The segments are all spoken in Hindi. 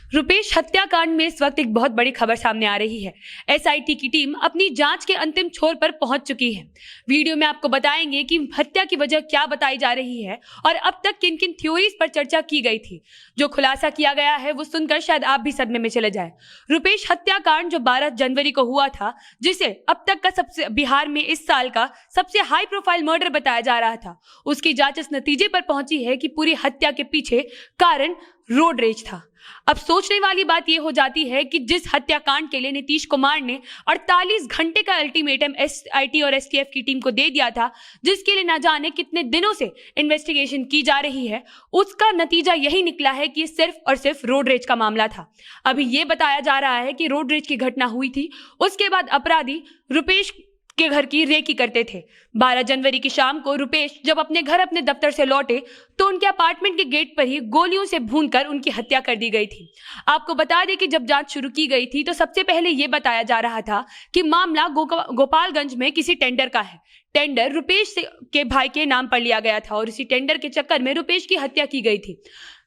रुपेश हत्याकांड में इस वक्त एक बहुत बड़ी खबर सामने आ रही है। एसआईटी की टीम अपनी जांच के अंतिम छोर पर पहुंच चुकी है। वीडियो में आपको बताएंगे कि हत्या की वजह क्या बताई जा रही है और अब तक किन किन थ्योरीज पर चर्चा की गई थी। जो खुलासा किया गया है वो सुनकर शायद आप भी सदमे में चले जाए। रुपेश हत्याकांड जो 12 जनवरी को हुआ था, जिसे अब तक का बिहार में इस साल का सबसे हाई प्रोफाइल मर्डर बताया जा रहा था, उसकी जांच इस नतीजे पर पहुंची है कि पूरी हत्या के पीछे कारण रोड रेज था। अब सोचने वाली बात यह हो जाती है कि जिस हत्याकांड के लिए नीतीश कुमार ने 48 घंटे का अल्टीमेटम एसआईटी और एसटीएफ की टीम को दे दिया था, जिसके लिए ना जाने कितने दिनों से इन्वेस्टिगेशन की जा रही है, उसका नतीजा यही निकला है कि सिर्फ और सिर्फ रोड रेज का मामला था। अभी यह बताया जा रहा है कि रोड रेज की घटना हुई थी, उसके बाद अपराधी रुपेश के घर की रेकी करते थे। 12 जनवरी की शाम को रुपेश जब अपने घर अपने दफ्तर से लौटे तो उनके अपार्टमेंट के गेट पर ही गोलियों से भूनकर उनकी हत्या कर दी गई थी। आपको बता दें कि जब जांच शुरू की गई थी तो सबसे पहले यह बताया जा रहा था कि मामला गोपालगंज में किसी टेंडर का है। टेंडर रुपेश के भाई के नाम पर लिया गया था और इसी टेंडर के चक्कर में रुपेश की हत्या की गई थी।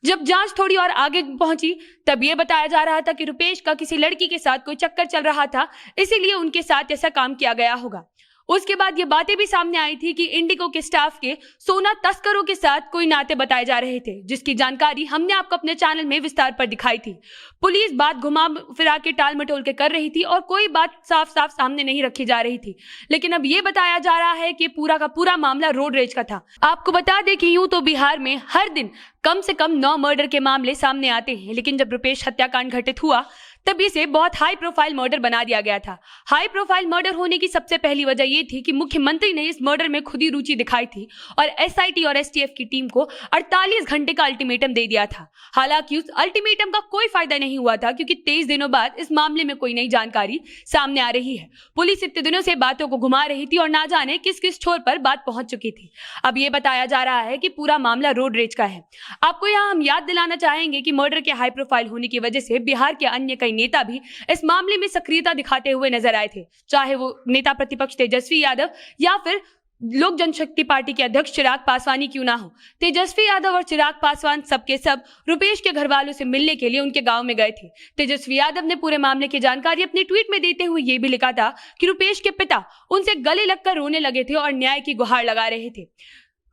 जब जांच थोड़ी और आगे पहुंची तब यह बताया जा रहा था कि रुपेश का किसी लड़की के साथ कोई चक्कर चल रहा था, इसीलिए उनके साथ ऐसा काम किया गया होगा। उसके बाद ये बातें भी सामने आई थी कि इंडिगो के स्टाफ के सोना तस्करों के साथ कोई नाते बताए जा रहे थे, जिसकी जानकारी हमने आपको अपने चैनल में विस्तार पर दिखाई थी। पुलिस बात घुमा फिरा के टाल मटोल के कर रही थी और कोई बात साफ साफ सामने नहीं रखी जा रही थी, लेकिन अब ये बताया जा रहा है कि पूरा का पूरा मामला रोड रेज का था। आपको बता दें कि यूं तो बिहार में हर दिन कम से कम 9 मर्डर के मामले सामने आते हैं, लेकिन जब रुपेश हत्याकांड घटित हुआ तब इसे बहुत हाई प्रोफाइल मर्डर बना दिया गया था। हाई प्रोफाइल मर्डर होने की सबसे पहली वजह यह थी कि मुख्यमंत्री ने इस मर्डर में खुद ही रुचि दिखाई थी और एसआईटी और एसटीएफ की टीम को 48 घंटे का अल्टीमेटम दे दिया था। हालांकि उस अल्टीमेटम का कोई फायदा नहीं हुआ था, क्योंकि 23 दिनों बाद इस मामले में कोई नई जानकारी सामने आ रही है। पुलिस इतने दिनों से बातों को घुमा रही थी और ना जाने किस किस छोर पर बात पहुंच चुकी थी। अब यह बताया जा रहा है कि पूरा मामला रोड रेज का है। आपको यहाँ हम याद दिलाना चाहेंगे कि मर्डर के हाई प्रोफाइल होने की वजह से बिहार के अन्य कई नेता भी इस मामले में सक्रियता दिखाते हुए नजर आए थे, चाहे वो नेता प्रतिपक्ष तेजस्वी यादव या फिर लोक जनशक्ति पार्टी के अध्यक्ष चिराग पासवान क्यों ना हो। तेजस्वी यादव और चिराग पासवान सबके सब रुपेश के घर वालों से मिलने के लिए उनके गांव में गए थे। तेजस्वी यादव ने पूरे मामले की जानकारी अपने ट्वीट में देते हुए यह भी लिखा था कि रुपेश के पिता उनसे गले लगकर रोने लगे थे और न्याय की गुहार लगा रहे थे।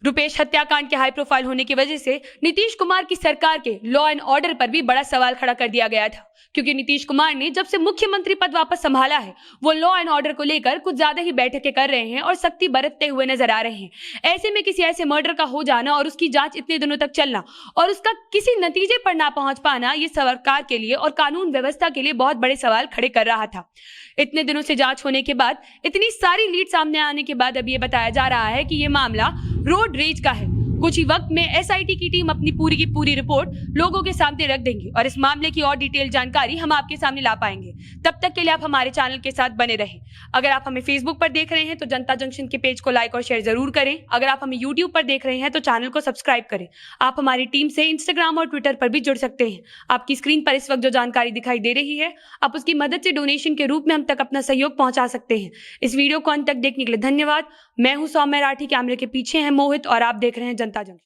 रुपेश हत्याकांड के हाई प्रोफाइल होने की वजह से नीतीश कुमार की सरकार के लॉ एंड ऑर्डर पर भी बड़ा सवाल खड़ा कर दिया गया था, क्योंकि नीतीश कुमार ने जब से मुख्यमंत्री पद वापस संभाला है वो लॉ एंड ऑर्डर को लेकर कुछ ज्यादा ही बैठकें कर रहे हैं और सख्ती बरतते हुए नजर आ रहे हैं। ऐसे में किसी ऐसे मर्डर का हो जाना और उसकी जांच इतने दिनों तक चलना और उसका किसी नतीजे पर ना पहुंच पाना, ये सरकार के लिए और कानून व्यवस्था के लिए बहुत बड़े सवाल खड़े कर रहा था। इतने दिनों से जांच होने के बाद, इतनी सारी लीड सामने आने के बाद अब ये बताया जा रहा है कि ये मामला रोड रेज का है। कुछ ही वक्त में एसआईटी की टीम अपनी पूरी की पूरी रिपोर्ट लोगों के सामने रख देंगी और इस मामले की और डिटेल जानकारी हम आपके सामने ला पाएंगे। तब तक के लिए आप हमारे चैनल के साथ बने रहें। अगर आप हमें फेसबुक पर देख रहे हैं तो जनता जंक्शन के पेज को लाइक और शेयर जरूर करें। अगर आप हमें यूट्यूब पर देख रहे हैं तो चैनल को सब्सक्राइब करें। आप हमारी टीम से इंस्टाग्राम और ट्विटर पर भी जुड़ सकते हैं। आपकी स्क्रीन पर इस वक्त जो जानकारी दिखाई दे रही है, आप उसकी मदद से डोनेशन के रूप में हम तक अपना सहयोग पहुंचा सकते हैं। इस वीडियो को अंत तक देखने के लिए धन्यवाद। मैं हूं सौम्या राठी, कैमरे के पीछे है मोहित और आप देख रहे हैं जनता जंक्शन।